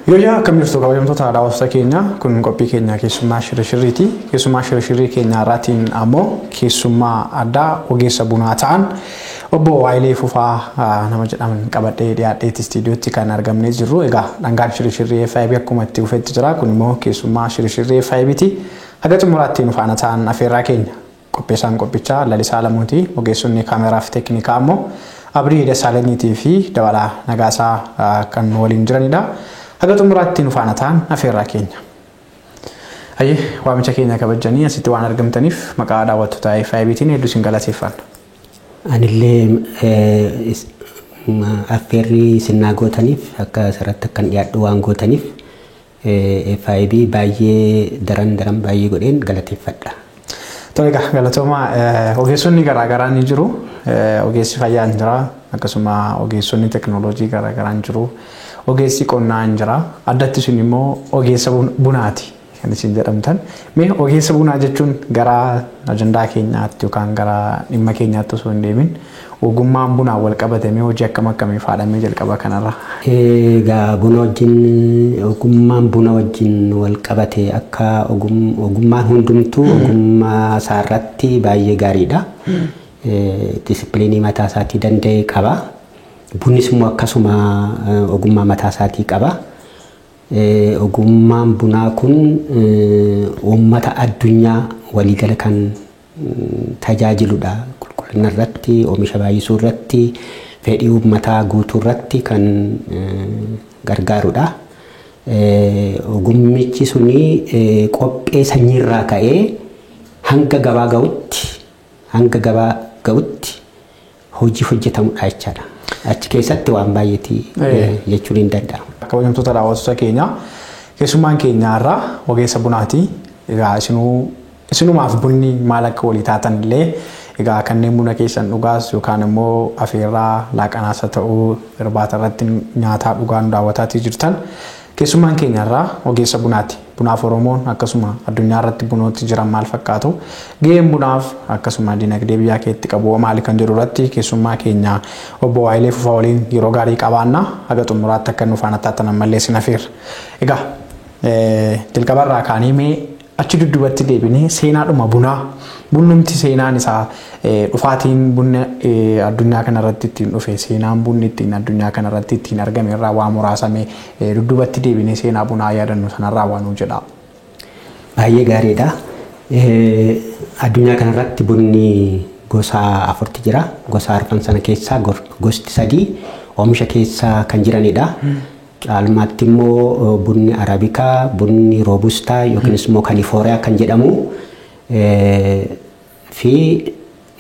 Yoya kami jirtu kabajamtoota daawwattoota keenya kun qophii keenya keessummaa shirri-shirriiti. Keessummaa shirri-shirrii keenya irraatiin ammoo keessummaa addaa ogeessa bunaa ta'an obbo Waayilee Fufaa nama jedhaman qabadhee dhiyaadheetti istiidiyootti kan argamnee jirru. Egaa dhangaan shirri-shirrii FIB akkuma itti dhufetti jira. Kun immoo keessummaa shirri-shirrii FIBti. Haga xumuraatti nu faana ta'an afeerraa keenya. Qopheessaan qophichaa Lalisaa Lamuuti. Ogeessonni kaameraa fi teeknikaa ammoo Abdii Dasaalaniitii fi Dabalaa Nagaasaa kan waliin jiranidha. Haga xumuraatti nu faana ta'an afeerraa keenya. Ayyee waamicha keenya kabajanii asitti waan argamtaniif maqaa daawwattoota FIBtiin hedduu isin galateeffanna. Anillee affeerri sinnaa gootaniif akka asirratti akkan dhiyaadhu waan gootaniif FIB baay'ee daran baay'ee godheen galateeffadha. Tole galatooma ogeessonni garaagaraa ni jiru. Ogeessi fayyaa ni jira. Akkasuma ogeessonni teekinooloojii garaagaraa ni jiru. Ogeessi qonnaa ni jira. Addatti sun immoo ogeessa bunaati kan isin jedhamtan. Mee ogeessa bunaa jechuun gara ajandaa keenyaatti yookaan gara dhimma keenyaatti osoo hin deemin ogummaan bunaa wal qabatamee hojii akkamii faadhamee jalqaba kanarra. Egaa buna wajjin ogummaan buna wajjin wal qabate akka ogummaan hundumtuu ogummaa isaarratti baay'ee gaariidha. Disipiliinii mataa isaatii danda'e qaba. Bunnis immoo akkasuma ogummaa mataa isaatii qaba. Ogummaan bunaa kun uummata addunyaa waliigala kan tajaajiludha. Qulqullina irratti, oomisha baay'isuu irratti, fedhii uummataa guutuu irratti kan gargaarudha. Ogummichi suni qophee sanyiirraa ka'ee hanga gabaa ga'utti hojii hojjetamudha jechaadha. Achi keessatti waan baay'eeti jechuun hin danda'amu. Kabajamtoota daawwattoota keenya keessummaan keenya irraa ogeessa bunaati. Egaa isinumaaf bunni maal akka walii taatan illee egaa kanneen buna keessan dhugaas yookaan immoo afeerraa laaqanaas ta'uu irbaata irratti nyaataa dhugaan daawwataatii jirtan keessummaan keenya irraa ogeessa bunaati. Bunaaf Oromoon akkasuma addunyaa irratti bunooti jiran maal fakkaatu gaheen bunaaf akkasuma dinagdee biyyaa keessatti qabu maali kan jedhu irratti keessummaa keenya obbo Waayilee Fufaa waliin yeroo gaarii qabaanna. Haga xumuraatti akka nu faana taatan ammallee sin afeerra. Egaa jalqabarraa kaanii mee achi dudduubatti deebinee seenaadhuma bunaa bunnumti seenaan isaa dhufaatiin bunni addunyaa kanarratti ittiin dhufe seenaan bunni ittiin addunyaa kanarratti ittiin argame irraa waa muraasame dudduubatti deebinee seenaa bunaa yaadannu sanarraa waan nu jedha. Baay'ee gaariidha. Addunyaa kanarratti bunni gosa 4 jira. Gosa 4 sana keessaa gosti 3 oomisha keessa kan jiranidha. Caalmaatti immoo bunni arabikaa, bunni roobustaa yookiinis immoo kaalifooriyaa kan jedhamu fi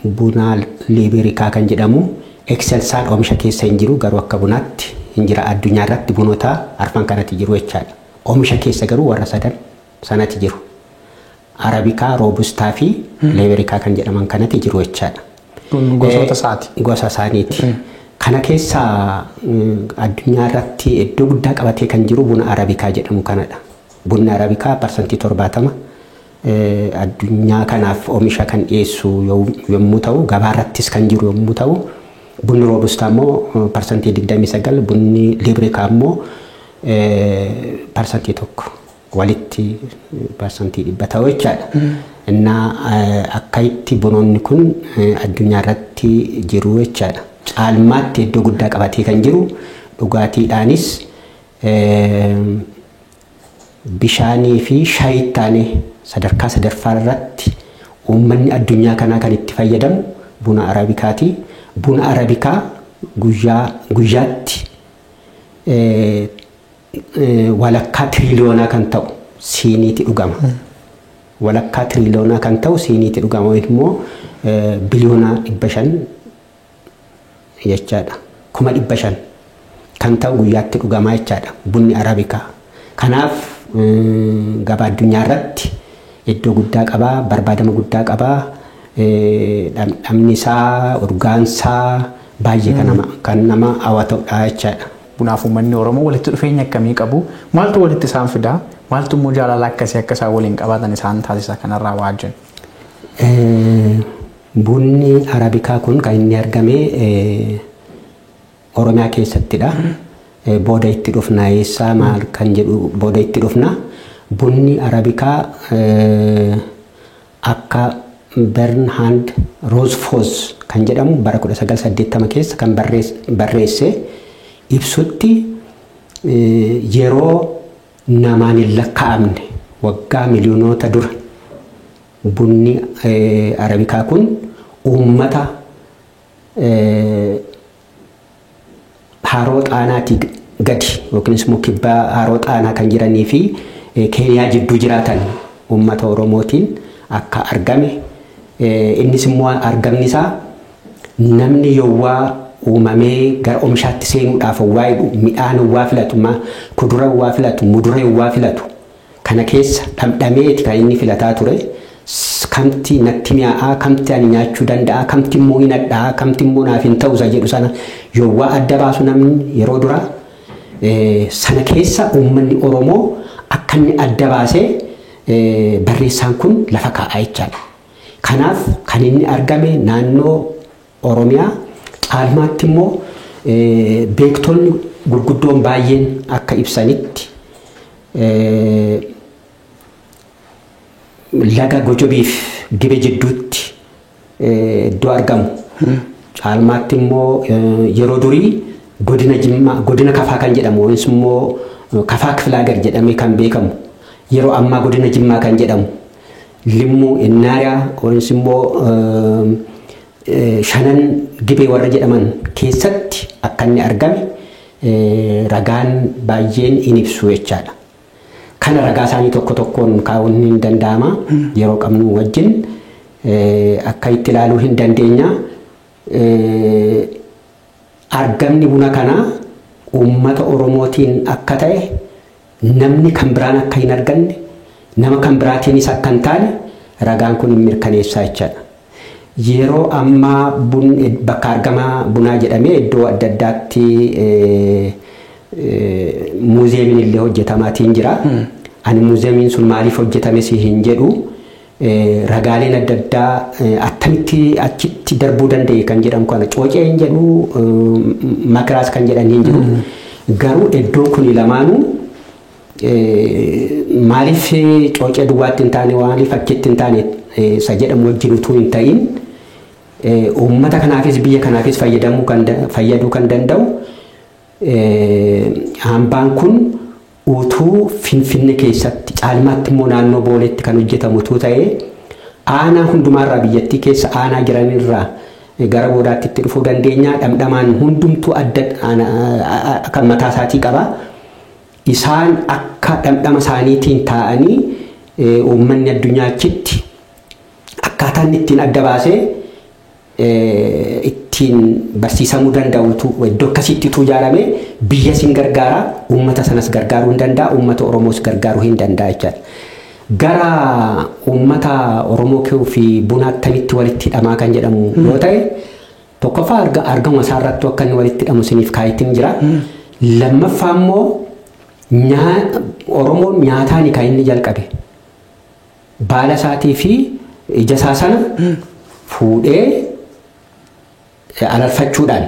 buna liiberikaa kan jedhamu ekselsaan oomisha keessa hin jiru garuu akka bunaatti hin jira. Addunyaa irratti bunoota 4 kanatti jiru jechaadha. Oomisha keessa garuu warra 3 sanatti jiru. Arabikaa, roobustaa fi liiberikaa kan jedhaman kanatti jiru jechaadha. Gosoota isaati. Gosa isaaniiti. Kana keessa addunyaa irratti iddoo guddaa qabatee kan jiru buna arabikaa jedhamu kanadha. Bunni arabikaa parsantii 70 addunyaa kanaaf oomisha kan dhiyeessu yommuu ta'u gabaa irrattis kan jiru yommuu ta'u bunni roobustaa immoo parsantii 29 bunni liiberikaa immoo parsantii 1 walitti parsantii 100 ta'u jechaadha. Innaa akka itti bunoonni kun addunyaa irratti jiru jechaadha. Caalmaatti iddoo guddaa qabatee kan jiru dhugaatiidhaanis bishaanii fi shaayii taane sadarkaa sadaffaa irratti uummanni addunyaa kanaa kan itti fayyadamu buna arabikaati. Buna arabikaa guyyaatti walakkaa tiriliyoonaa kan ta'u siiniitti dhugama. Walakkaa tiriliyoonaa kan ta'u siiniitti dhugama immoo biliyoona 500 jechaadha. 500 kan ta'u guyyaatti dhugamaa jechaadha bunni arabikaa. Kanaaf gabaa addunyaa irratti iddoo guddaa qabaa, barbaadama guddaa qabaa, dhamdhamni isaa, urgaan isaa baay'ee kan nama hawwatudha jechaadha. Bunaaf uummanni Oromoo walitti dhufeenya akkamii qabu? Maaltu walitti isaan fida? Maaltu immoo jaalala akkasii akka isaan waliin qabaatan isaan taasisa kanarraa waa jennu? Bunni arabikaa kun kan inni argame Oromiyaa keessattidha. Booda itti dhufna eessaa maal kan jedhu booda itti dhufna. Bunni Arabikaa akka Bernhard Roosfors kan jedhamu bara 1980 keessa kan barreesse ibsutti yeroo namaan hin lakkaa'amne waggaa miliyoonota dura bunni Arabikaa kun uummata haroo xaanaatii gadi yookiin immoo kibbaa haroo xaanaa kan jiranii fi Keeniyaa jidduu jiraatan uummata Oromootiin akka argame innis immoo argamni isaa namni yowwaa uumamee gara oomishaatti seenuudhaaf waa'ee midhaan waa filatu kudura waa filatu mudura waa filatu kana keessa dhamdhameeti kan inni filataa ture kamti natti mi'aa kamti ani nyaachuu danda'a kamti immoo hin addaa kamti immoo naaf hin ta'u jedhu sana yowwaa adda baasu namni yeroo dura sana keessa uummanni Oromoo akka inni adda baasee barreessaan kun lafa kaa'aa jechaadha. Kanaaf kan inni argame naannoo Oromiyaa caalmaatti immoo beektonni gurguddoon baay'een akka ibsanitti laga Gojobiif Gibe jidduutti iddoo argamu. Caalmaatti immoo yeroo durii godina Kafaa kan jedhamu yookiin immoo Kafaa Kiflaagar jedhamee kan beekamu yeroo ammaa godina Jimmaa kan jedhamu Limmuu Innaariyaa yookiin immoo shanan Gibee warra jedhaman keessatti akka inni argame ragaan baay'een in ibsu jechaadha. Kana ragaa isaanii tokko tokkoon kaa'uun hin danda'ama yeroo qabnu wajjin akka itti ilaaluu hin dandeenya. Argamni buna kanaa uummata Oromootiin akka ta'e namni kan biraan akka hin arganne nama kan biraatiinis akka hin taane ragaan kun mirkaneessaa jechaadha. Yeroo ammaa bakka argamaa bunaa jedhamee iddoo adda addaatti muuzeemiin illee hojjetamaatiin jira. Ani muuzeemiin sun maaliif hojjetame si hin jedhu ragaaleen adda addaa attamitti achitti darbuu danda'e kan jedhamu kana coocee hin jedhu makiraas kan jedhan hin jiru. Garuu iddoon kun lamaanuu maaliif coocee duwwaatti hin taane maaliif achitti hin taane isa jedhamu wajjin utuu hin ta'in uummata kanaafis biyya kanaafis fayyaduu kan danda'u hambaan kun utuu Finfinnee keessatti caalmaatti immoo naannoo Booleetti kan hojjetamu utuu ta'ee aanaa hundumaarraa biyyattii keessa aanaa jiranirraa gara boodaatti itti dhufuu dandeenya. Dhamdhamaan hundumtuu adda kan mataa isaatii qaba. Isaan akka dhamdhama isaaniitiin taa'anii uummanni addunyaa achitti akkaataan ittiin adda baasee ittiin barsiisamuu danda'utu iddoo akkasiitti utuu ijaaramee biyya sin gargaara uummata sanas gargaaruu hin danda'a uummata Oromoos gargaaruu hin danda'a jechaadha. Gara uummata Oromoo fi buna akkamitti walitti hidhamaa kan jedhamu yoo ta'e tokkoffaa argama isaarratti akka inni walitti hidhamu siniif kaayitiin jira. Lammaffaa immoo Oromoon nyaataan kan inni jalqabe baala isaatii fi ija isaa sana fuudhee alalfachuudhaan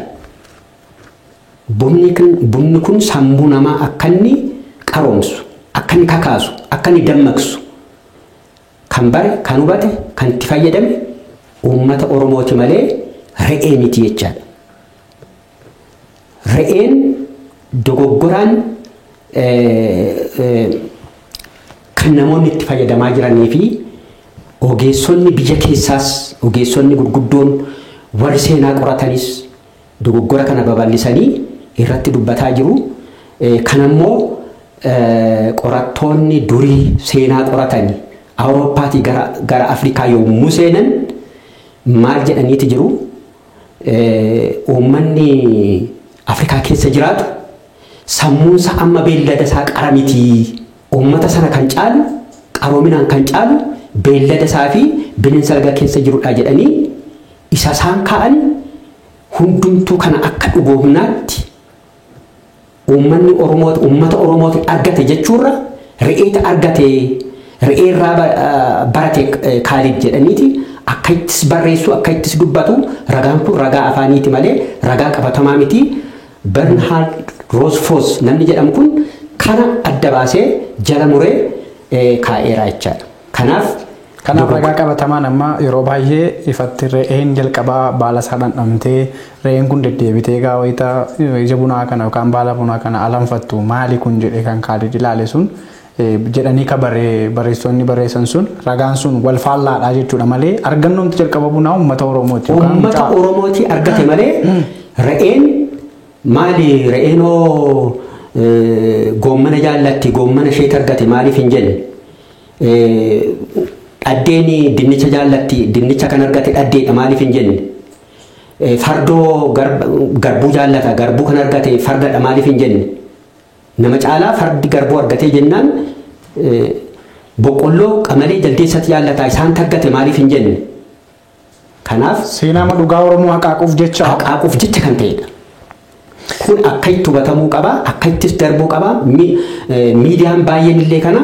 bunni kun sammuu namaa akka inni qaroomsu akka inni kakaasu akka inni dammaqsu kan bare kan hubate kan itti fayyadame uummata Oromooti malee re'ee miti jechaadha. Re'een dogoggoraan kan namoonni itti fayyadamaa jiranii fi ogeessonni biyya keessaas ogeessonni gurguddoon warri seenaa qoratanis dogoggora kana babal'isanii irratti dubbataa jiru. Kanammoo qorattoonni durii seenaa qoratanii Awurooppaatii gara Afrikaa yommuu seenan maal jedhaniiti jiru? Uummanni Afrikaa keessa jiraatu sammuunsa amma beellada isaa qara miti. Uummata sana kan caalu qaroominaan kan caalu beellada isaa fi bineensa laga keessa jirudha jedhanii isa isaan ka'an hundumtuu kana akka dhugoomnaatti uummanni Oromoo uummata Oromooti argate jechuurra re'eeta argate re'eerraa barate Kaalid jedhaniiti akka ittis barreessu akka ittis dubbatu ragaan kun ragaa afaaniiti malee ragaa qabatamaa miti. Bernhard Rosfoos namni jedhamu kun kana adda baasee jala muree kaa'eera jechaadha. Kanaaf ragaa qabatamaan amma yeroo baay'ee ifatti re'een jalqabaa baala isaa dhandhamtee re'een kun deddeebitee gaawwita ija bunaa kana yookaan baala bunaa kana alanfattu maali kun jedhee kan kaadhii ilaale sun jedhanii ka barreessonni barreessan sun ragaan sun wal faallaadhaa jechuudha malee argannoomti jalqaba bunaa uummata Oromooti. Uummata Oromooti argate malee re'een maali re'eenoo goommana jaallatti goommana isheet argate maaliif hin jenne dhaddeeni dinnicha jaallatti dinnicha kan argate dhaddeedha maaliif hin jenne fardoo garbuu jaallata garbuu kan argate fardadha maaliif hin jenne nama caalaa fardi garbuu argatee jennaan boqqolloo qamalee jaldeessatti jaallata isaan argate maaliif hin jenne kanaaf seenaa dhugaa Oromoo haqaaquuf jecha kan ta'edha. Kun akka itti hubatamuu qaba akka ittis darbuu qaba miidiyaan baay'een illee kana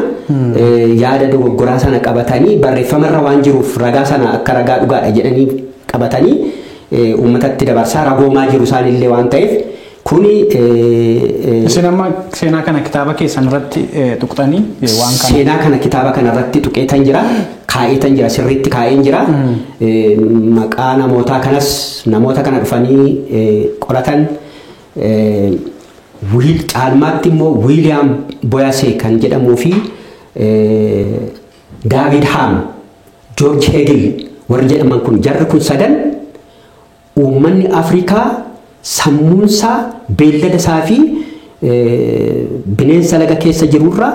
yaada dogoggoraa sana qabatanii barreeffamarra waan jiruuf ragaa sana akka ragaa dhugaadha jedhanii qabatanii uummatatti dabarsaa ragoomaa jiru isaan illee waan ta'eef kuni isin amma seenaa kana kitaaba keessan irratti tuqxanii waan kana seenaa kana kitaaba kana irratti tuqeetan jira kaa'eetan jira sirriitti kaa'een jira maqaa namootaa kanas namoota kana dhufanii qoratan caalmaatti immoo William Boyase kan jedhamuu fi David Ham, George Hegel warri jedhaman kun jarri kun sadan uummanni Afrikaa sammuunsaa beellada isaa fi bineensa laga keessa jirurraa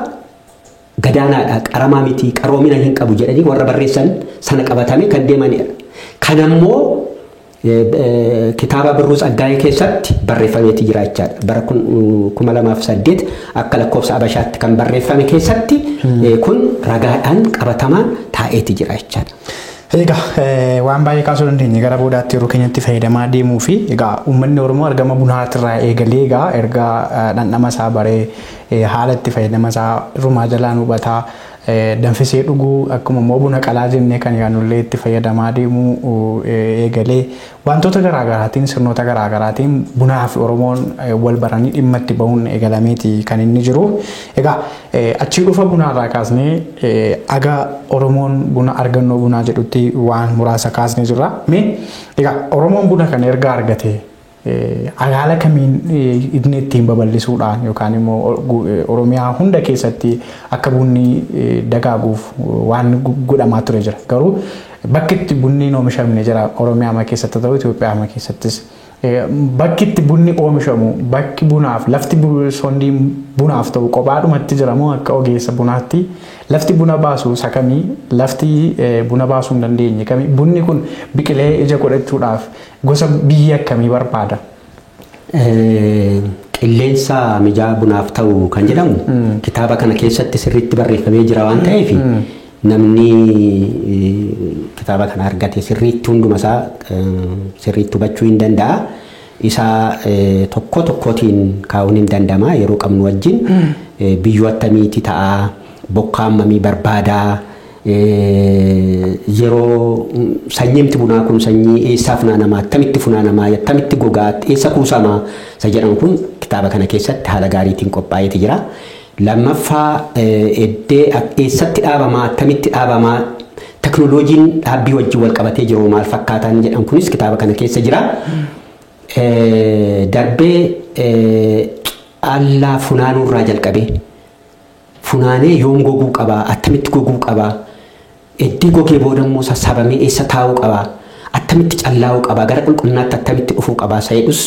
gadaanaadha qaramaa miti qaroomina hin qabu jedhanii warra barreessan sana qabatame kan deemanidha. Kanammoo kitaaba Birruu Tsaggaayee keessatti barreeffameeti jira jechaadha. Bara 2008 akka lakkoofsa Abashaatti kan barreeffame keessatti kun ragaadhaan qabatamaan taa'eeti jira jechaadha. Egaa waan baay'ee kaasuu dandeenya gara boodaatti yeroo keenyatti fayyadamaa deemuu fi egaa uummanni Oromoo argama bunaatirraa eegalee egaa erga dhandhama isaa baree haala itti fayyadama isaa rumaa jalaan hubataa danfisee dhuguu akkuma immoo buna qalaa jennee kan yaanullee itti fayyadamaa deemuu eegalee wantoota garaagaraatiin sirnoota garaagaraatiin bunaa fi Oromoon wal baranii dhimma itti bahuun eegalameeti kan inni jiru. Egaa achii dhufa bunaarraa kaasnee aga Oromoon buna argannoo bunaa jedhutti waan muraasa kaasnee jirra. Egaa Oromoon buna kana erga argate haala kamiin inni ittiin babal'isuudhaan yookaan immoo Oromiyaa hunda keessatti akka bunni dagaaguuf waan godhamaa ture jira. Garuu bakki itti bunni oomishamne jira Oromiyaa keessatti ta'u Itoophiyaa keessattis bakki itti bunni oomishamu bakki bunaaf lafti sondii bunaaf ta'u kophaadhumatti jira moo akka ogeessa bunaatti lafti buna baasu sakamii lafti buna baasuu hin dandeenye kamii bunni kun biqilee ija godhachuudhaaf gosa biyya akkamii barbaada? Qilleensa mijaa'aa bunaaf ta'u kan jedhamu kitaaba kana keessatti sirriitti barreeffamee jira waan ta'eef namni kitaaba kana argate sirriitti hunduma isaa sirriitti hubachuu hin danda'a. Isa tokko tokkotiin kaa'uun hin danda'ama yeroo qabnu wajjin biyyoo attamiiti ta'a bokkaa hammamii barbaadaa yeroo sanyiimti bunaa kun sanyii eessaa funaanamaa attamitti funaanamaa attamitti gogaa eessa kuusamaa isa jedhamu kun kitaaba kana keessatti haala gaariitiin qophaa'eeti jira. Lammaffaa eddee eessatti dhaabamaa attamitti dhaabamaa teknooloojiin dhaabbii wajjin wal qabatee jiru maal fakkaataan jedhamu kunis kitaaba kana keessa jira. Darbee allaa funaanuurraa jalqabee funaanee yoom goguu qabaa attamitti goguu qabaa eddee gogee booda immoo sassaabamee eessa taa'uu qabaa attamitti callaa'uu qabaa gara qulqullinaatti attamitti dhufuu qabaa sayedhus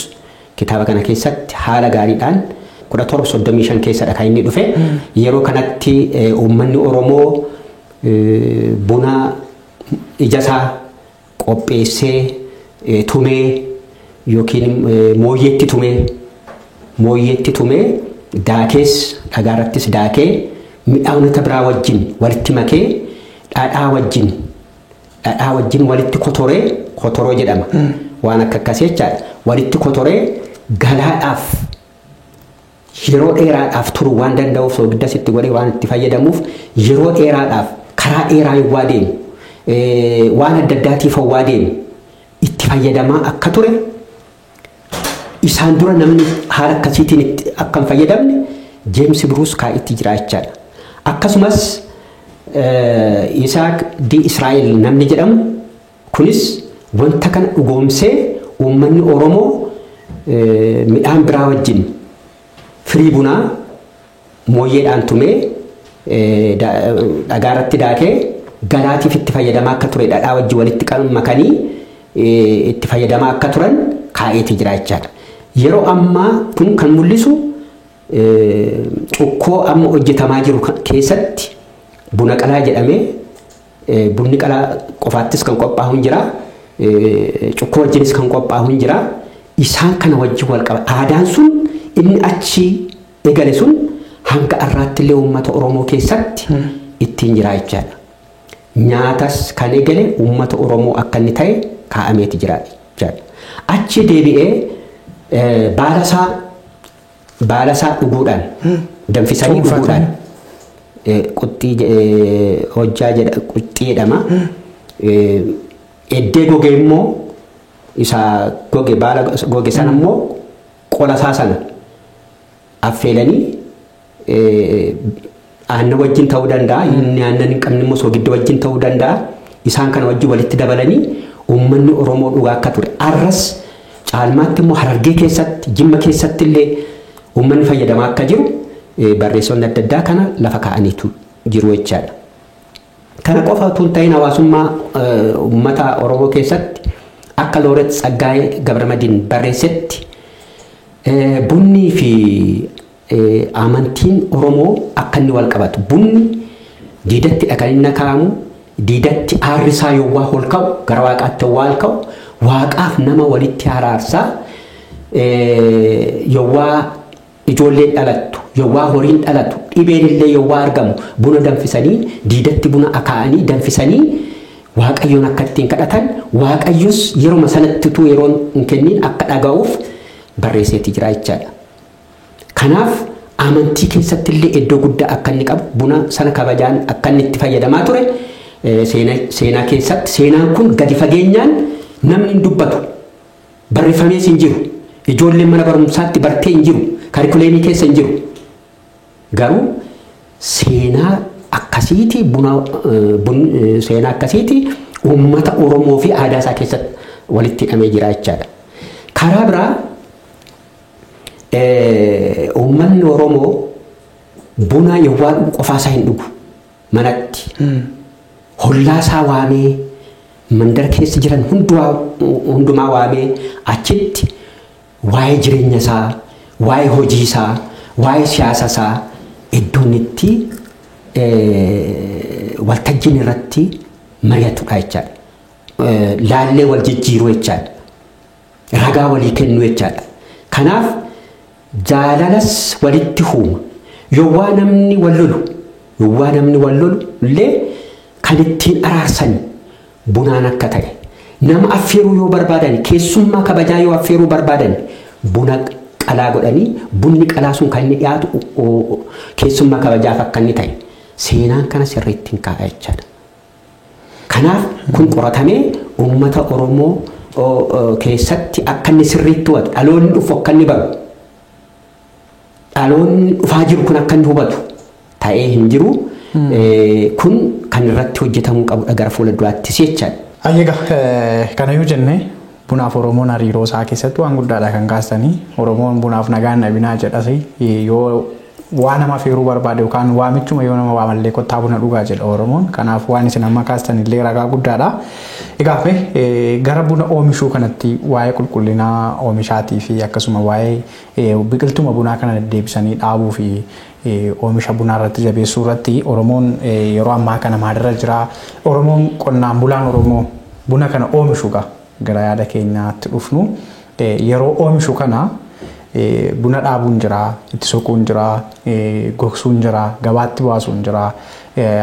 kitaaba kana keessatti haala gaariidhaan 1735 keessadha kan inni dhufe yeroo kanatti uummanni Oromoo buna ijasaa qopheessee tumee yookiin mooyyeetti tumee daakees dhagaarrattis daakee midhaanota biraa wajjin walitti makee dhadhaa wajjin walitti kotoroo jedhama waan akka akkasii jechaadha walitti kotoree galaadhaaf yeroo dheeraadhaaf turuu waan danda'uuf soogidda sitti godhee waan itti fayyadamuuf yeroo dheeraadhaaf karaa dheeraa yoo deemu waan adda addaatiif hawaa deemu itti fayyadamaa akka ture isaan dura namni haala akkasiitiin akka hin fayyadamne James Bruce kaa'etti jira jechaadha. Akkasumas Isaaq di Israa'el namni jedhamu kunis wanta kana dhugoomsee uummanni Oromoo midhaan biraa wajjin firii bunaa mooyyeedhaan tumee dhagaarratti daakee galaatiif itti fayyadamaa akka ture dhadhaa wajjin walitti makanii itti fayyadamaa akka turan kaa'eeti jira jechaadha. Yeroo ammaa kun kan mul'isu cukkoo amma hojjetamaa jiru keessatti buna qalaa jedhamee bunni qalaa qofaattis kan qophaa'u hin jira cukkoo wajjinis kan qophaa'u hin jira isaan kana wajjin wal qaba aadaan sun inni achi eegale sun hanga har'aatti illee uummata Oromoo keessatti ittiin jira jechaadha. Nyaatas kan eegale uummata Oromoo akka inni ta'e kaa'ameeti jira jechaadha. Achi deebi'ee baalasaa dhuguudhaan danfisanii dhuguudhaan quxxii hojjaa quxxii jedhama. Eddee gogee immoo isa baala goge sana immoo qolasaa sana affeelanii aannan wajjin ta'uu danda'a inni aannan hin qabne immoo soogidda wajjin ta'uu danda'a isaan kana wajjin walitti dabalanii uummanni Oromoo dhugaa akka ture arras caalmaatti immoo Harargee keessatti Jimma keessatti illee uummanni fayyadamaa akka jiru barreessonni adda addaa kana lafa kaa'aniitu jiru jechaadha. Kana qofa utuu hin ta'in hawaasummaa uummata Oromoo keessatti akka Looret Tsaggaayee Gabramadiin barreessetti bunnii fi amantiin Oromoo akka inni wal qabatu bunni diidatti kan inni kaa'amu diidatti aarrisaa yoo ol ka'u gara waaqaatti ol ka'u waaqaaf nama walitti araarsaa yoo ijoolleen dhalattu yoo horiin dhalatu dhibeen illee yoo argamu buna danfisanii diidatti buna akaa'anii danfisanii waaqayyoon akka ittiin kadhatan waaqayyos yeroo sanatti tu yeroon hin kennin akka dhaga'uuf barreesseeti jira jechaadha. Kanaaf amantii keessatti illee iddoo guddaa akka inni qabu buna sana kabajaan akka inni itti fayyadamaa ture seenaa keessatti seenaan kun gadi fageenyaan namni hin dubbatu barreeffamees hin jiru ijoolleen mana barumsaatti bartee hin jiru kaarikuleemii keessa hin jiru garuu seenaa akkasiiti seenaa akkasiiti uummata Oromoo fi aadaa isaa keessatti walitti hidhamee jira jechaadha. Karaa biraa uummanni Oromoo buna yoo qofaasaa hin dhugu manatti hollaasaa waamee mandara keessa jiran hundumaa waamee achitti waa'ee jireenya isaa waa'ee hojii isaa waa'ee siyaasa isaa iddoon itti waltajjiin irratti mari'atudha jechaadha. Laallee wal jijjiiruu jechaadha. Ragaa walii kennuu jechaadha. Kanaaf jaalalas walitti huuma yoo namni wal lolu illee kan ittiin araarsanii bunaan akka ta'e nama affeeruu yoo barbaadan keessummaa kabajaa yoo affeeruu barbaadan buna qalaa godhanii bunni qalaa sun kan inni dhiyaatu keessummaa kabajaaf akka inni ta'e seenaan kana sirriitti hin kaa'e jechaadha. Kanaaf kun qoratamee uummata Oromoo keessatti akka inni sirriitti hubatu dhaloonni dhufu akka inni baru dhaloonni dhufaa jiru kun akka inni hubatu ta'ee hin jiru kun kan irratti hojjetamuu qabudha gara fuula duraattis jechaadha. Kana yoo jenne bunaaf Oromoon hariiroo isaa keessatti waan guddaadha kan kaastanii Oromoon bunaaf nagaan dhabinaa jedhasi yoo waan nama affeeruu barbaade yookaan waamichuma yoo nama waamallee kottaa buna dhugaa jedha Oromoon. Kanaaf waan isin amma kaastan illee ragaa guddaadha. Egaa gara buna oomishuu kanatti waa'ee qulqullinaa oomishaatii fi akkasuma waa'ee biqiltuma bunaa kana deddeebisanii dhaabuu fi oomisha bunaa irratti jabeessuu irratti Oromoon yeroo ammaa kana maalirra jira. Oromoon qonnaan bulaan Oromoo buna kana oomishuudha gara yaada keenyaatti dhufnu yeroo oomishu kana buna dhaabuun jira itti soquun jira gogsuun jira gabaatti baasuun jira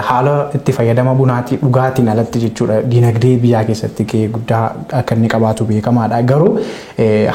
haala itti fayyadama bunaatii dhugaatiin alatti jechuudha dinagdee biyyaa keessatti gahee guddaa akka inni qabaatu beekamaadha. Garuu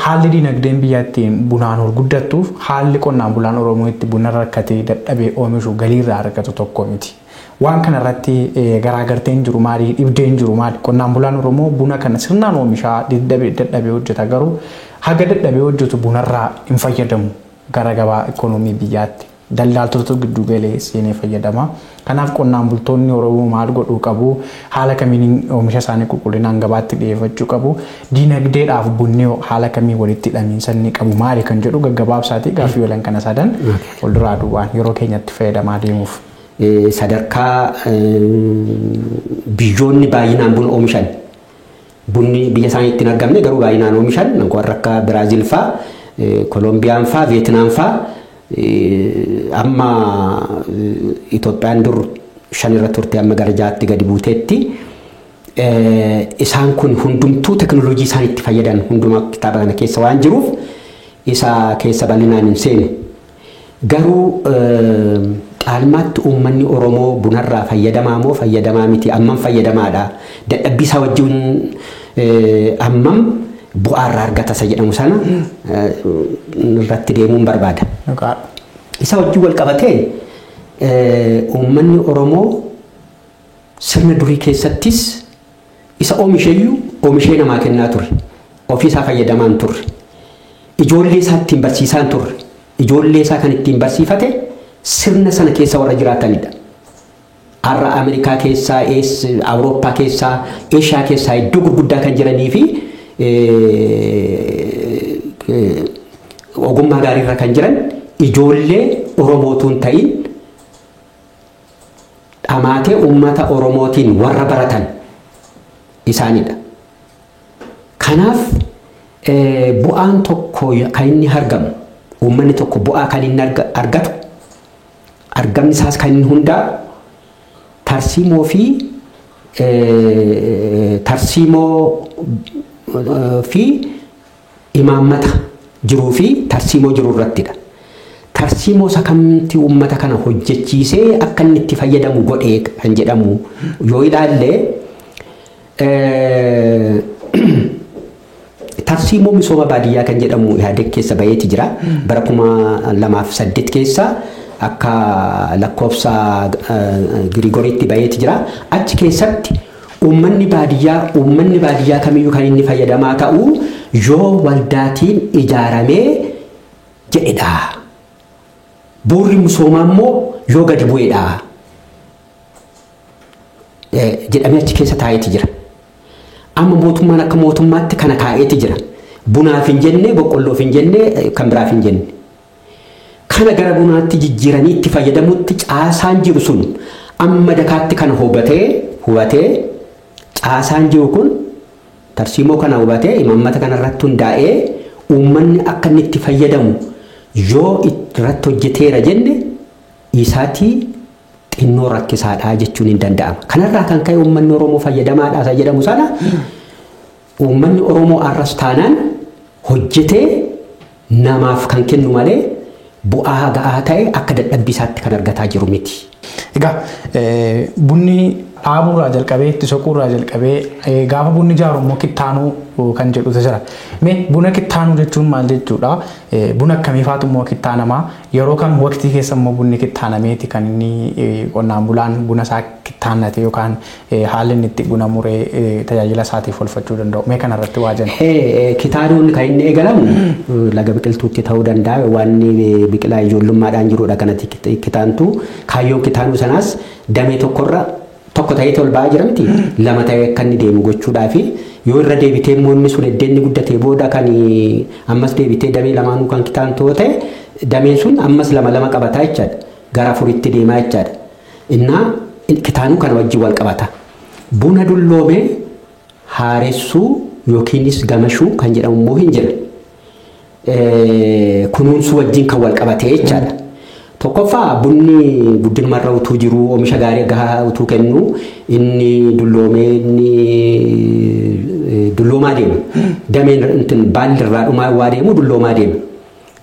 haalli dinagdeen biyya ittiin bunaan ol guddattuuf haalli qonnaan bulaan Oromoo itti buna rakkatee dadhabee oomishu galiirraa argatu tokko miti. Waan kana irratti garaagarteen jiru maali dhibdeen jiru maali qonnaan bulaan Oromoo buna kana sirnaan oomishaa dadhabee hojjeta garuu haga dadhabee hojjetu bunarraa hin fayyadamu gara gabaa ikoonoomii biyyaatti. Daldaltoota giddu galeessanii fayyadama. Kanaaf qonnaan bultoonni Oromoo maal godhuu qabu? Haala kamiin oomisha isaanii qulqullinaan gabaatti dhiyeeffachuu qabu? Diinagdeedhaaf bunni haala kamiin walitti hidhamiinsa inni qabu maali kan jedhu gaggabaabsaatii gaaffii walan kana sadan wal duraa duubaan yeroo keenyatti fayyadamaa deemuuf. Sadarkaa biyyoonni baay'inaan buna oomishan bunni biyya isaaniitti hin argamne garuu baay'inaan oomishan warra akka Biraazil faa, Kolombiyaan faa, Veetinaam faa amma Itoophiyaan dur 5 irra turte amma gara 6tti gadi buuteetti isaan kun hundumtuu teknooloojii isaaniitti fayyadan hundumaa kitaaba kana keessa waan jiruuf isa keessa bal'inaan hin seene. Garuu caalmaatti uummanni Oromoo bunarraa fayyadamaa moo fayyadamaa miti ammam fayyadamaadha dadhabbii isaa wajjin ammam bu'aa irraa argata isa jedhamu sana irratti deemuun barbaada. Isa wajjin wal qabatee uummanni Oromoo sirna durii keessattis isa oomishee namaa kennaa ture. Ofii isaa fayyadamaan ture. Ijoollee isaa ittiin barsiisaan ture. Ijoollee isaa kan ittiin barsiifate sirna sana keessa warra jiraatanidha. Har'a Ameerikaa keessaa, Awurooppaa keessaa, Eeshiyaa keessaa iddoo gurguddaa kan jiranii fi ogummaa gaariirra kan jiran ijoollee Oromootuun ta'in dhamaatee uummata Oromootiin warra baratan isaanidha. Kanaaf bu'aan tokko kan inni argamu uummanni tokko bu'aa kan inni argatu argamni isaas kan inni hundaa tarsiimoo fi imaammata jiruu fi tarsiimoo jiru irrattidha. Tarsiimoo isa kamti uummata kana hojjechiisee akka inni itti fayyadamu godhee kan jedhamu yoo ilaalle tarsiimoo misooma baadiyyaa kan jedhamu Ihaadeeg keessa baheeti jira. Bara 2008 keessa akka lakkoofsa Girigooriitti baheeti jira. Achi keessatti uummanni baadiyyaa kamiyyuu kan inni fayyadamaa ta'u yoo waldaatiin ijaaramee jedhedha. Bu'uurri misoomaa immoo yoo gadi bu'edha jedhamee achi keessa taa'eeti jira. Amma mootummaan akka mootummaatti kana kaa'eeti jira. Bunaaf hin jenne, boqqolloof hin jenne, kan biraaf hin jenne. Kana gara bunaatti jijjiiranii itti fayyadamutti caasaan jiru sun amma dakaatti kana hubatee caasaan jiru kun tarsiimoo kana hubatee imaammata kana irratti hundaa'ee uummanni akka inni itti fayyadamu yoo irratti hojjeteera jenne isaatii xinnoo rakkisaadhaa jechuun hin danda'ama. Kanarraa kan ka'e uummanni Oromoo fayyadamaadhaa isa jedhamu sana uummanni Oromoo arras taanaan hojjetee namaaf kan kennu malee bu'aa ga'aa ta'e akka dadhabbii isaatti kan argataa jiru miti. Egaa bunni dhaabuurraa jalqabee itti soquurraa jalqabee gaafa bunni ijaaru immoo kittaanuu kan jedhutu jira. Mee buna kittaanuu jechuun maal jechuudha? Buna akkamiifaatu immoo kittaanamaa? Yeroo kam waqtii keessa immoo bunni kittaanameeti kan inni qonnaan bulaan buna isaa kittaannate yookaan haalli inni itti buna muree tajaajila isaatiif oolfachuu danda'u? Mee kanarratti waa jenna. Kitaanuun kan inni eegalamu laga biqiltuutti ta'uu danda'a waan biqilaa ijoollummaadhaan jirudha kanatti kitaantu kaayyoon kitaanuu sanaas damee tokko ta'ee ol ba'aa jira miti lama ta'ee akka inni deemu gochuudhaafi yoo irra deebitee immoo inni sun eddeenni guddatee booda kan ammas deebitee damee lamaanuu kan kitaantoo ta'e dameen sun ammas lama qabataa jechaadha gara afuritti deemaa jechaadha. Innaa kitaanuu kana wajjin wal qabata. Buna dulloomee haaressuu yookiinis gamashuu kan jedhamu immoo hin jira. Kunuunsuu wajjin kan wal qabatee jechaadha. Tokkoffaa bunni guddinarra utuu jiru oomisha gaarii gahaa utuu kennu inni dulloomaa deema. Dameen baalli irraa dhumaa waa deemu dulloomaa deema.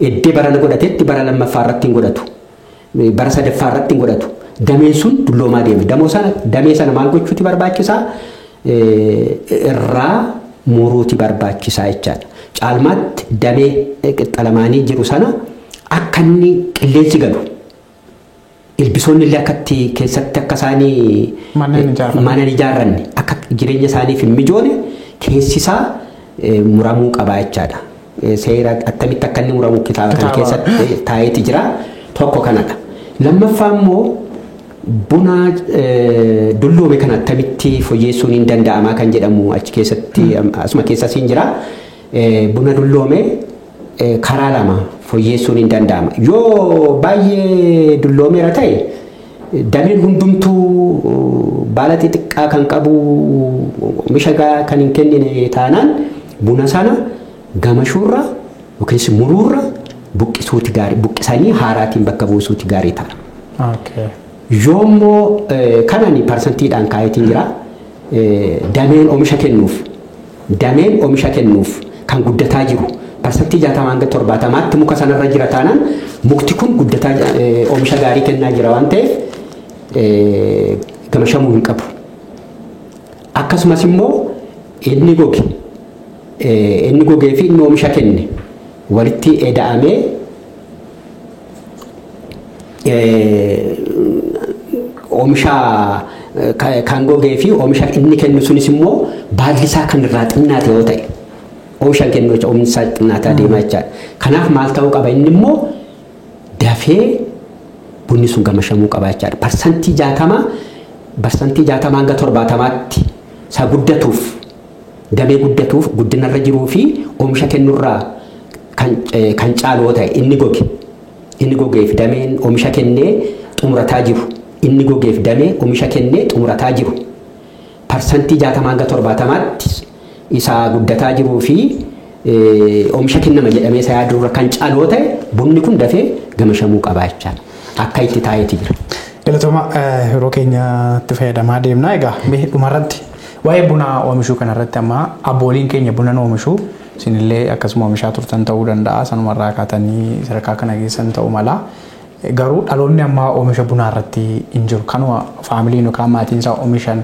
Eddee barana godhatetti bara lammaffaa irratti hin godhatu. Bara sadaffaa irratti hin godhatu. Dameen sun dulloomaa deema. Damee sana maal gochuuti barbaachisaa? Irraa muruuti barbaachisaa jechaadha. Caalmaatti damee qixxalamaanii jiru sana akka inni qilleensi galu ilbisoonni illee akkatti keessatti akka isaanii mana ijaarranne akka jireenya isaaniif hin mijoone keessisaa muramuu qabaa jechaadha. seera attamitti akka inni muramu kitaaba kana keessatti taa'eeti jira tokko kanadha. Lammaffaa immoo buna dulloome kana attamitti fooyyessuun hin danda'ama kan jedhamu achi keessatti asuma keessa siin jira. Buna dulloome karaa lama fooyyessuun hin danda'ama. Yoo baay'ee dulloomeera ta'e dameen hundumtuu baala xixiqqaa kan qabu oomisha kan hin kennine taanaan buna sana gamashuurra yookiis muruurra buqqisuuti gaarii buqqisanii haaraatiin bakka buusuuti gaarii ta'a. Yoo immoo kanani parsantiidhaan kaayetiin jira dameen oomisha kennuuf kan guddataa jiru parsantii 60 hanga 70tti muka sanarra jira taanaan mukti kun guddataa oomisha gaarii kennaa jira waan ta'eef gamashamuu hin qabu. Akkasumas immoo inni gogee fi inni oomisha kenne walitti eda'amee oomisha kan gogee fi oomisha inni kennu sunis immoo baalli isaa kan irraa xinnaate yoo ta'e oomisha kennu oomisha xinnaataa deemaa jechaadha. Kanaaf maal ta'uu qaba inni immoo dafee bunni sun gamashamuu qaba jechaadha. Parsantii 60 hanga 70tti isa guddatuuf damee guddatuuf guddinarra jiruu fi oomisha kennurraa kan caalu ta'e inni gogeef dameen oomisha kennee xumurataa jiru. Inni gogeef damee oomisha kennee xumurataa jiru. Parsantii 60 hanga 70tti isa guddataa jiruu fi oomisha kennama jedhamee isa yaadurra kan caalu ta'e bunni kun dafee gamashamuu qaba jechaadha. Akka itti taa'eeti jira. Galatoomaa yeroo keenyatti fayyadamaa deemna. Egaa dhumarratti waa'ee buna oomishuu kanarratti amma abbooliin keenya buna oomishuu isinillee akkasuma oomishaa turtan ta'uu danda'a. Sanumarraa kaatanii sadarkaa kana geessan ta'uu mala. Garuu dhaloonni amma oomisha bunaa irratti hin jiru. Kanuma faamiliin yookaan maatiin isaa oomishan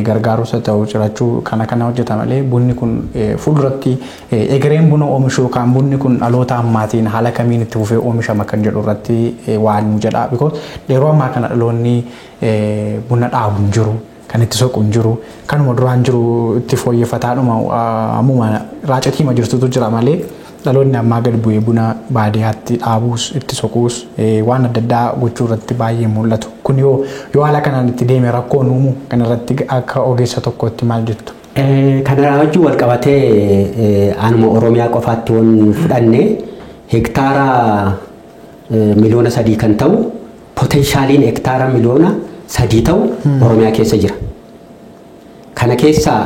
gargaarsa ta'uu cirachuu kana hojjeta malee bunni kun fuulduratti egereen buna oomishuu yookaan bunni kun dhaloota ammaatiin haala kamiin itti fufee oomishama kan jedhu irratti waan jedha. Because yeroo ammaa kana dhaloonni buna dhaabu hin jiru. Kan itti soqu hin jiru. Kanuma duraan jiru itti fooyyeffataadhuma ammuma raacatii jirtutu jira malee dhaloonni ammaa gad bu'ee buna baadiyyaatti dhaabuus itti soquus waan adda addaa gochuu irratti baay'ee mul'atu. Kun yoo haala kanaan itti deeme rakkoo uumu kan irratti akka ogeessa tokkotti maal jettu? Kana wajjin wal qabatee anuma Oromiyaa qofaatti waan fudhanne hektaara miliyoona 3 kan ta'u potenshaaliin hektaara miliyoona 3 ta'u Oromiyaa keessa jira. Kana keessaa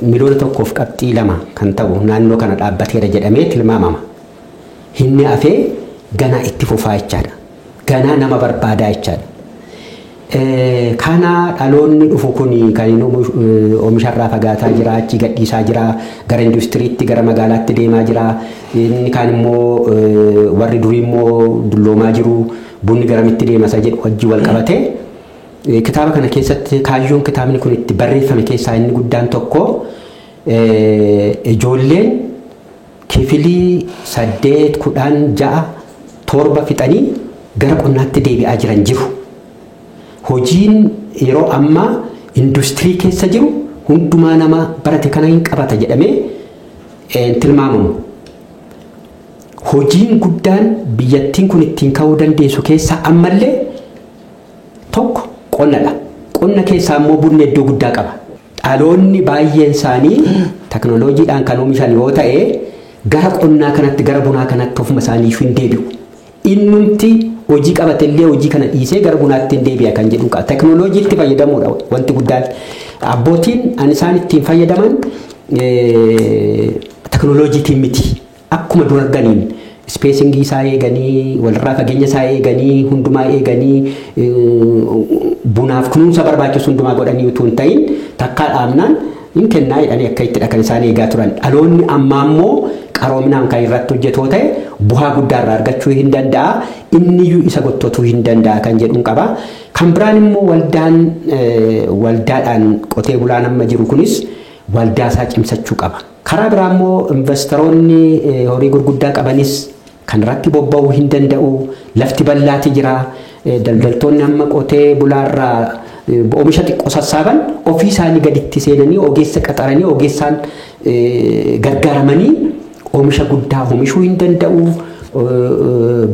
miliyoona 1.2 kan ta'u naannoo kana dhaabbateera jedhamee tilmaamama. Inni hafee ganaa itti fufaa jechaadha. Ganaa nama barbaadaa jechaadha. Kana dhaloonni dhufu kun kan inni oomisharraa fagaataa jira, achi gadhiisaa jira, gara industiriitti gara magaalaatti deemaa jira. Inni kaan immoo warri durii immoo dulloomaa jiru, bunni garamitti deema isa jedhu wajjin wal qabatee kitaaba kana keessatti kaayyoon kitaabni kun itti barreeffame keessaa inni guddaan tokko ijoolleen kifilii 8, 10, 6, 7 fixanii gara qonnaatti deebi'aa jiran jiru. Hojiin yeroo ammaa industirii keessa jiru hundumaa nama barate kana hin qabata jedhamee tilmaamamu. Hojiin guddaan biyyattiin kun ittiin ka'uu dandeessu keessaa ammallee tokko qonnadha. Qonna keessaa immoo bunni iddoo guddaa qaba. Dhaloonni baay'een isaanii teknooloojiidhaan kan oomishan yoo ta'e gara qonnaa kanatti gara bunaa kanatti ofuma isaanii hin deebi'u. Innumti hojii qabatellee hojii kana dhiisee gara bunaatti hin deebi'a kan jedhu qaba. Teknooloojiitti fayyadamuudha wanti guddaan. Abbootiin an isaan ittiin fayyadaman teknooloojiitiin miti. Akkuma dura arganiin ispeesingii isaa eeganii walirraa fageenya isaa eeganii hundumaa eeganii bunaaf kunuunsa barbaachisu hundumaa godhanii utuu hin ta'in takkaa dhaabnaan hin kennaa jedhanii akka itti kan isaan eegaa turan. Dhaloonni ammaa immoo qaroominaan kan irratti hojjetoo ta'e bu'aa guddaarraa argachuu hin danda'a. Inniyyuu isa gottootuu hin danda'a kan jedhuun qaba. Kan biraan immoo waldaadhaan qotee bulaan amma jiru kunis waldaa isaa cimsachuu qaba. Karaa biraa immoo investoroonni horii gurguddaa qabanis kan irratti bobba'uu hin danda'u. Lafti bal'aati jira. Daldaltoonni amma qotee bulaarraa oomisha xiqqoo sassaaban ofii isaanii gaditti seenanii ogeessa qaxaranii ogeessaan gargaaramanii oomisha guddaa oomishuu hin danda'u.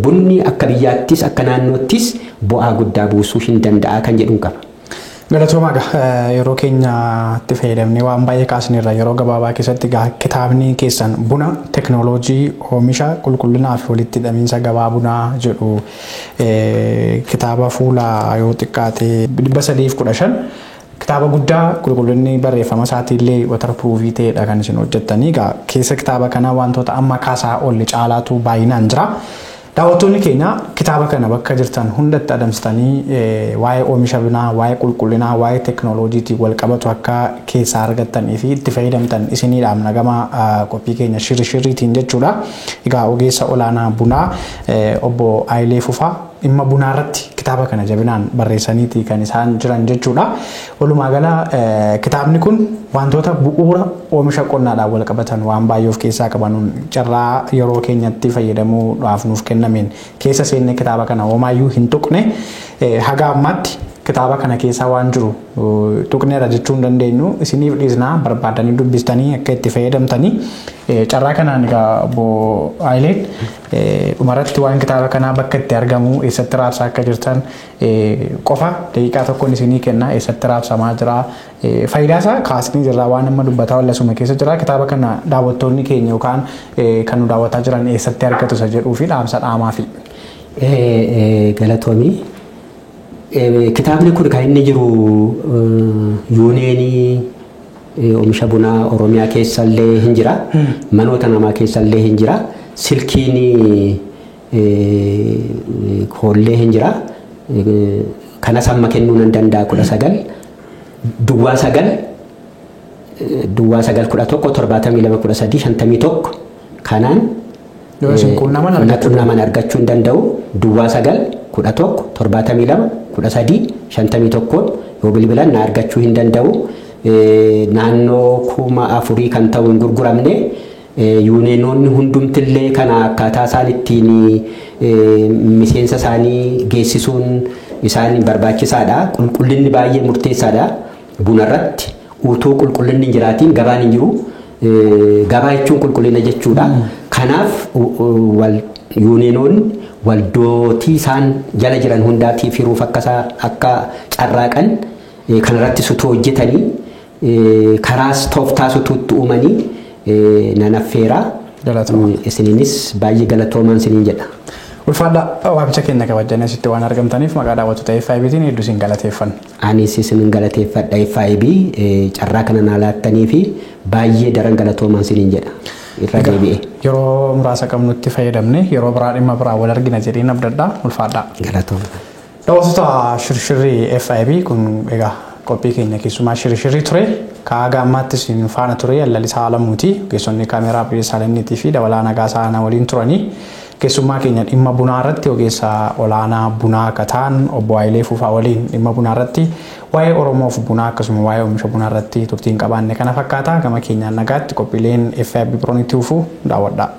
Bunni akka biyyaattis akka naannoottis bu'aa guddaa buusuu hin danda'a kan jedhuun qaba. Galatooma yeroo keenyatti fayyadamnee waan baay'ee kaasneerra yeroo gabaabaa keessatti kitaabni keessan buna teknooloojii oomisha qulqullinaa fi walitti hidhamiinsa gabaa bunaa jedhu kitaaba fuula yoo xiqqaate 315 kitaaba guddaa qulqullinni barreeffama isaatiillee waterproofii ta'edha kan isin hojjettanii keessa kitaaba kana wantoota amma kaasaa olle caalaatu baay'inaan jira. Daawwattoonni keenya kitaaba kana bakka jirtan hundatti adamsitanii waa'ee oomisha bunaa, waa'ee qulqullinaa, waa'ee teknooloojiitiin wal qabatu akka keessaa argattanii fi itti fayyadamtan isiniidhaaf nagama qophii keenya shirriitiin jechuudha. Egaa ogeessa olaanaa bunaa obbo Ayilee Fufaa dhimma bunaa irratti kitaaba kana jabinaan barreessaniiti kan isaan jiran jechuudha. Walumaa gala kitaabni kun wantoota bu'uura oomisha qonnaadhaan wal qabatan waan baay'ee of keessaa qabanuun carraa yeroo keenyatti fayyadamuudhaaf nuuf kennameen keessa seenne kitaaba kana homaayyuu hin tuqne haga ammaatti kitaaba kana keessaa waan jiru tuqneera jechuu hin dandeenyu isiniif dhiisnaa barbaadanii dubbistanii akka itti fayyadamtanii carraa kanaan egaa obbo Ayileen dhumarratti waan kitaaba kanaa bakka itti argamu eessatti raabsaa akka jirtan qofa daqiiqaa tokkoon isinii kenna eessatti raabsamaa jira faayidaa isaa kaasnee jirra waan amma dubbataa wallasuma keessa jira kitaaba kana daawwattoonni keenya yookaan kan nu daawwataa jiran eessatti argatu isa jedhuu fi dhaamsa dhaamaa fi galatoomii. Kitaabni kun kan inni jiru yuuneenii oomisha bunaa Oromiyaa keessallee hin jira. Manoota namaa keessallee hin jira. Silkiin hoollee hin jira. Kanas amma kennuu nan danda'a 19 Duwwaa 9 72 13 51 kanaan quunnaman argachuu hin danda'u. Duwwaa 9 11 72 13 51 yoo bilbilan na argachuu hin danda'u. Naannoo 4,000 kan ta'u hin gurguramne yuuneenoonni hundumtillee kana akkaataa isaan ittiin miseensa isaanii geessisuun isaan barbaachisaadha. Qulqullinni baay'ee murteessaadha. Buna irratti utuu qulqullinni hin jiraatiin gabaan hin jiru. Gabaa jechuun qulqullina jechuudha. Kanaaf yuuneenoonni waldootii isaan jala jiran hundaatiif firuuf akka carraaqan kanarratti sutuu hojjetanii karaas tooftaa sutuutti uumanii nan affeera. Isiniinis baay'ee galatoomaan isiniin jedha. Ulfaadhaa waamicha keenya kabajanii asitti waan argamtaniif maqaa daawwattoota FIBtiin hedduu isin galateeffanna. Anis isin galateeffadha FIB carraa kana naa laattanii fi baay'ee daran galatoomaan isiniin jedha. Yeroo muraasa qabnutti fayyadamne yeroo biraa dhimma biraa wal argina jedheen abdadhaa ulfaadhaa. Galatooma. Daawwattoota shirshirrii FIB kun egaa qophii keenya keessumaa shirshirrii ture kaagaa ammaatti isin faana ture Lalisaa Alamuuti ogeessonni kaameeraa Bilisaalaniitii fi dabalaa Nagaasaa na waliin turanii keessummaa keenya dhimma bunaa irratti ogeessa olaanaa bunaa akka ta'an obbo Ayilee Fufaa waliin dhimma bunaa irratti waa'ee Oromoof bunaa akkasuma waa'ee oomisha bunaa irratti turtiin qabaanne kana fakkaata gama keenyaan nagaatti qophiileen FIB biroonitti hufuu daawwadhaa.